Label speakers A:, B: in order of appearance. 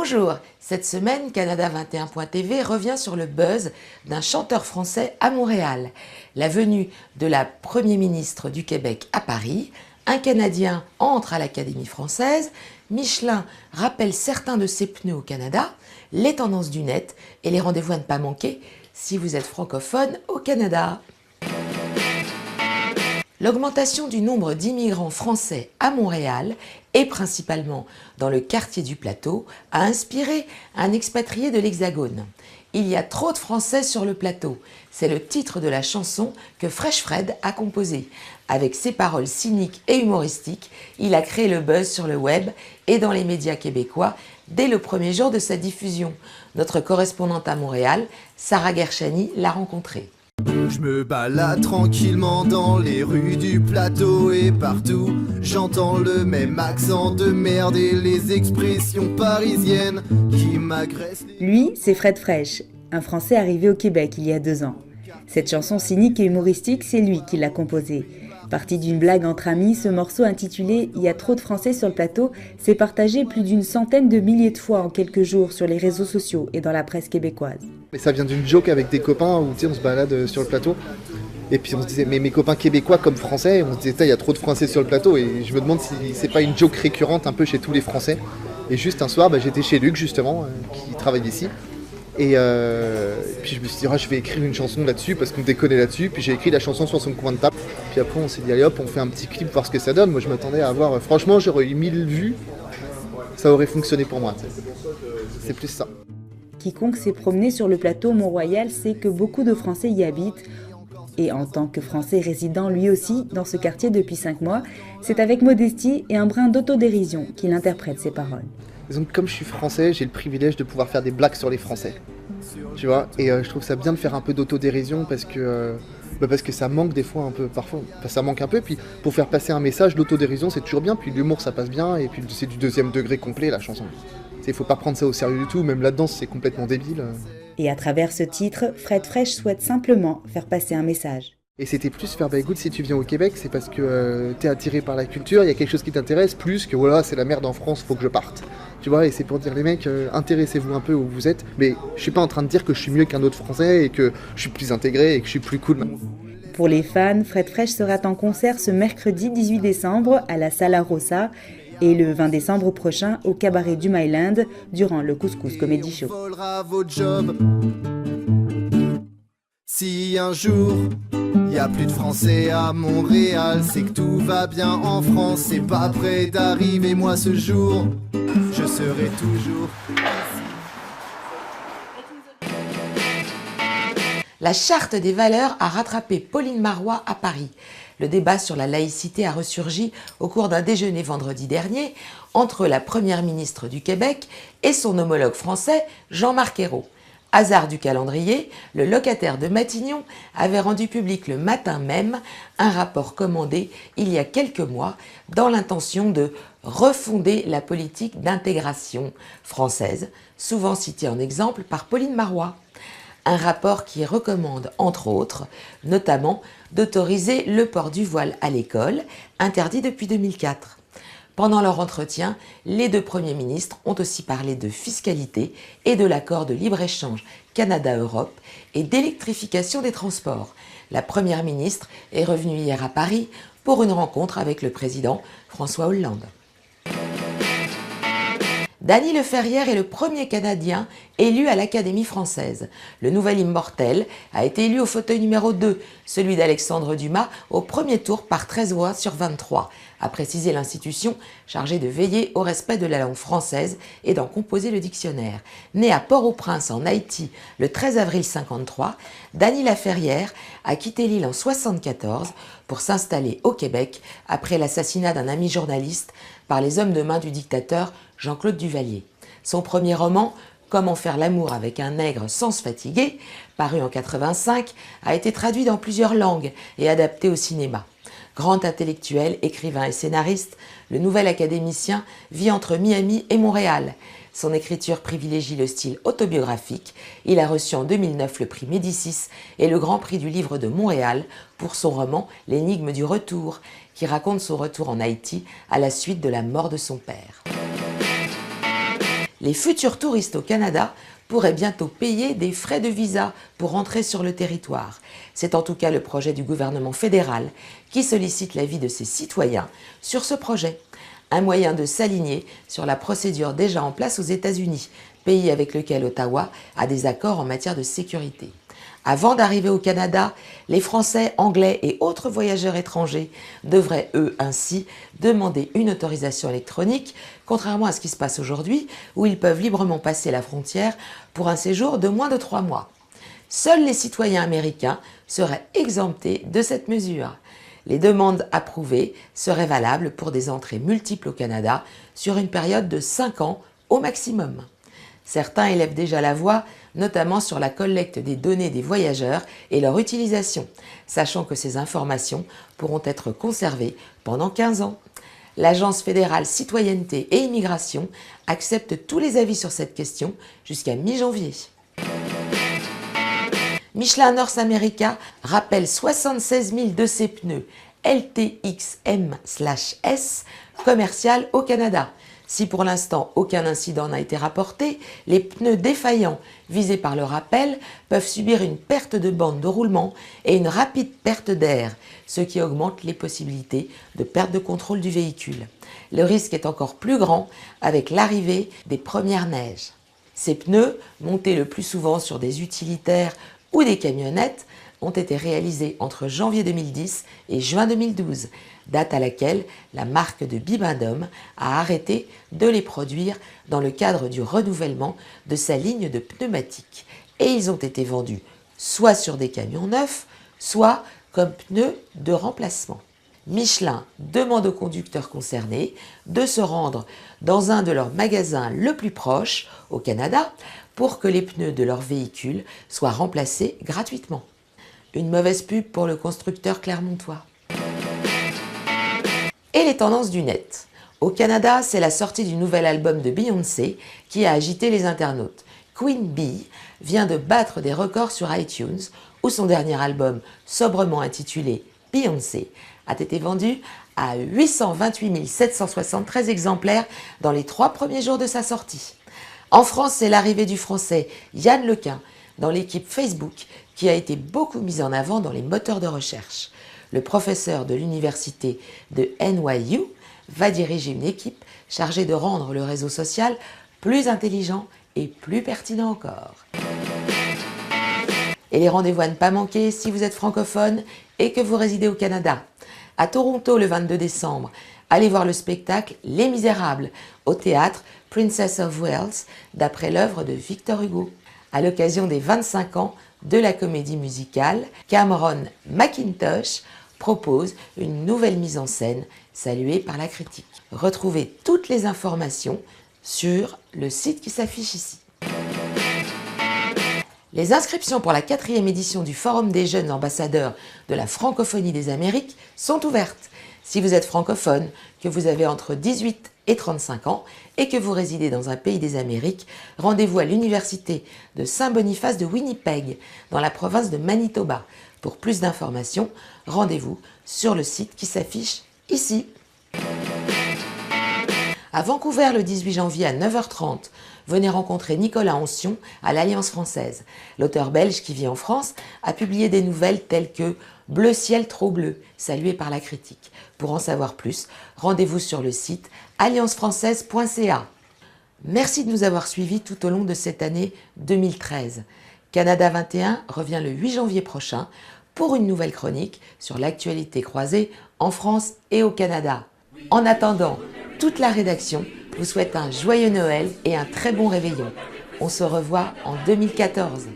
A: Bonjour, cette semaine, Canada21.tv revient sur le buzz d'un chanteur français à Montréal. La venue de la Premier ministre du Québec à Paris, un Canadien entre à l'Académie française, Michelin rappelle certains de ses pneus au Canada, les tendances du net et les rendez-vous à ne pas manquer si vous êtes francophone au Canada. L'augmentation du nombre d'immigrants français à Montréal, et principalement dans le quartier du Plateau, a inspiré un expatrié de l'Hexagone. Il y a trop de Français sur le plateau, c'est le titre de la chanson que Fresh Fred a composée. Avec ses paroles cyniques et humoristiques, il a créé le buzz sur le web et dans les médias québécois dès le premier jour de sa diffusion. Notre correspondante à Montréal, Sarah Gershani, l'a rencontré.
B: Je me balade tranquillement dans les rues du Plateau et partout j'entends le même accent de merde et les expressions parisiennes qui m'agressent.
C: Lui, c'est Fred Fresh, un Français arrivé au Québec il y a 2 ans. Cette chanson cynique et humoristique, c'est lui qui l'a composée. Parti d'une blague entre amis, ce morceau intitulé « Il y a trop de Français sur le plateau » s'est partagé plus d'une centaine de milliers de fois en quelques jours sur les réseaux sociaux et dans la presse québécoise.
D: Mais ça vient d'une joke avec des copains où on se balade sur le plateau. Et puis on se disait, mais mes copains québécois comme français, on se disait, il y a trop de Français sur le plateau. Et je me demande si c'est pas une joke récurrente un peu chez tous les Français. Et juste un soir, j'étais chez Luc justement, qui travaille ici. Et puis je me suis dit, je vais écrire une chanson là-dessus parce qu'on déconne là-dessus. Puis j'ai écrit la chanson sur son coin de table. Puis après on s'est dit, allez hop, on fait un petit clip, voir ce que ça donne. Moi je m'attendais à avoir, franchement j'aurais eu 1000 vues, ça aurait fonctionné pour moi. C'est plus ça.
C: Quiconque s'est promené sur le plateau Mont-Royal sait que beaucoup de Français y habitent. Et en tant que Français résident lui aussi dans ce quartier depuis 5 mois, c'est avec modestie et un brin d'autodérision qu'il interprète ses paroles.
D: Donc comme je suis français, j'ai le privilège de pouvoir faire des blagues sur les Français. Tu vois, et je trouve ça bien de faire un peu d'autodérision parce que ça manque des fois un peu, parfois, ça manque un peu. Puis pour faire passer un message, l'autodérision c'est toujours bien, puis l'humour ça passe bien, et puis c'est du 2e degré complet la chanson. Il faut pas prendre ça au sérieux du tout, même là-dedans c'est complètement débile.
C: Et à travers ce titre, Fred Fresh souhaite simplement faire passer un message.
D: Et c'était plus faire, écoute, si tu viens au Québec, c'est parce que t'es attiré par la culture, il y a quelque chose qui t'intéresse, plus que voilà, c'est la merde en France, faut que je parte. Tu vois, et c'est pour dire les mecs, intéressez-vous un peu où vous êtes, mais je suis pas en train de dire que je suis mieux qu'un autre Français et que je suis plus intégré et que je suis plus cool.
C: Pour les fans, Fred Fresh sera en concert ce mercredi 18 décembre à la Sala Rossa et le 20 décembre prochain au cabaret du Myland durant le Couscous Comedy Show.
B: Si un jour y a plus de Français à Montréal, c'est que tout va bien en France, c'est pas près d'arriver moi ce jour, je serai toujours ici.
A: La Charte des valeurs a rattrapé Pauline Marois à Paris. Le débat sur la laïcité a ressurgi au cours d'un déjeuner vendredi dernier entre la Première ministre du Québec et son homologue français Jean-Marc Ayrault. Hasard du calendrier, le locataire de Matignon avait rendu public le matin même un rapport commandé il y a quelques mois dans l'intention de refonder la politique d'intégration française, souvent citée en exemple par Pauline Marois. Un rapport qui recommande, entre autres, notamment d'autoriser le port du voile à l'école, interdit depuis 2004. Pendant leur entretien, les 2 premiers ministres ont aussi parlé de fiscalité et de l'accord de libre-échange Canada-Europe et d'électrification des transports. La Première ministre est revenue hier à Paris pour une rencontre avec le président François Hollande. Dany Leferrière est le premier Canadien élu à l'Académie française. Le nouvel immortel a été élu au fauteuil numéro 2, celui d'Alexandre Dumas, au premier tour par 13 voix sur 23, a précisé l'institution chargée de veiller au respect de la langue française et d'en composer le dictionnaire. Né à Port-au-Prince en Haïti le 13 avril 1953, Dany Leferrière a quitté l'île en 1974 pour s'installer au Québec après l'assassinat d'un ami journaliste par les hommes de main du dictateur Jean-Claude Duvalier. Son premier roman, Comment faire l'amour avec un nègre sans se fatiguer, paru en 1985, a été traduit dans plusieurs langues et adapté au cinéma. Grand intellectuel, écrivain et scénariste, le nouvel académicien vit entre Miami et Montréal. Son écriture privilégie le style autobiographique. Il a reçu en 2009 le prix Médicis et le Grand Prix du livre de Montréal pour son roman L'énigme du retour, qui raconte son retour en Haïti à la suite de la mort de son père. Les futurs touristes au Canada pourraient bientôt payer des frais de visa pour entrer sur le territoire. C'est en tout cas le projet du gouvernement fédéral qui sollicite l'avis de ses citoyens sur ce projet. Un moyen de s'aligner sur la procédure déjà en place aux États-Unis, pays avec lequel Ottawa a des accords en matière de sécurité. Avant d'arriver au Canada, les Français, Anglais et autres voyageurs étrangers devraient, eux, ainsi, demander une autorisation électronique, contrairement à ce qui se passe aujourd'hui, où ils peuvent librement passer la frontière pour un séjour de moins de 3 mois. Seuls les citoyens américains seraient exemptés de cette mesure. Les demandes approuvées seraient valables pour des entrées multiples au Canada sur une période de 5 ans au maximum. Certains élèvent déjà la voix, notamment sur la collecte des données des voyageurs et leur utilisation, sachant que ces informations pourront être conservées pendant 15 ans. L'Agence fédérale citoyenneté et immigration accepte tous les avis sur cette question jusqu'à mi-janvier. Michelin North America rappelle 76 000 de ses pneus LTX-M/S commercial au Canada. Si pour l'instant aucun incident n'a été rapporté, les pneus défaillants visés par le rappel peuvent subir une perte de bande de roulement et une rapide perte d'air, ce qui augmente les possibilités de perte de contrôle du véhicule. Le risque est encore plus grand avec l'arrivée des premières neiges. Ces pneus, montés le plus souvent sur des utilitaires ou des camionnettes, ont été réalisés entre janvier 2010 et juin 2012, date à laquelle la marque de Bibendum a arrêté de les produire dans le cadre du renouvellement de sa ligne de pneumatiques. Et ils ont été vendus soit sur des camions neufs, soit comme pneus de remplacement. Michelin demande aux conducteurs concernés de se rendre dans un de leurs magasins le plus proche, au Canada, pour que les pneus de leur véhicule soient remplacés gratuitement. Une mauvaise pub pour le constructeur clermontois. Et les tendances du net. Au Canada, c'est la sortie du nouvel album de Beyoncé qui a agité les internautes. Queen Bee vient de battre des records sur iTunes, où son dernier album, sobrement intitulé Beyoncé, a été vendu à 828 773 exemplaires dans les 3 premiers jours de sa sortie. En France, c'est l'arrivée du français Yann Lequin dans l'équipe Facebook qui a été beaucoup mis en avant dans les moteurs de recherche. Le professeur de l'université de NYU va diriger une équipe chargée de rendre le réseau social plus intelligent et plus pertinent encore. Et les rendez-vous à ne pas manquer si vous êtes francophone et que vous résidez au Canada. À Toronto le 22 décembre, allez voir le spectacle Les Misérables au théâtre Princess of Wales d'après l'œuvre de Victor Hugo. À l'occasion des 25 ans de la comédie musicale, Cameron Mackintosh propose une nouvelle mise en scène saluée par la critique. Retrouvez toutes les informations sur le site qui s'affiche ici. Les inscriptions pour la 4e édition du Forum des jeunes ambassadeurs de la francophonie des Amériques sont ouvertes. Si vous êtes francophone, que vous avez entre 18 et 35 ans et que vous résidez dans un pays des Amériques, rendez-vous à l'université de Saint-Boniface de Winnipeg, dans la province de Manitoba. Pour plus d'informations, rendez-vous sur le site qui s'affiche ici. À Vancouver, le 18 janvier à 9h30, venez rencontrer Nicolas Ancion à l'Alliance française. L'auteur belge qui vit en France a publié des nouvelles telles que « Bleu ciel trop bleu », salué par la critique. Pour en savoir plus, rendez-vous sur le site alliancefrançaise.ca. Merci de nous avoir suivis tout au long de cette année 2013. Canada 21 revient le 8 janvier prochain pour une nouvelle chronique sur l'actualité croisée en France et au Canada. En attendant, toute la rédaction vous souhaite un joyeux Noël et un très bon réveillon. On se revoit en 2014.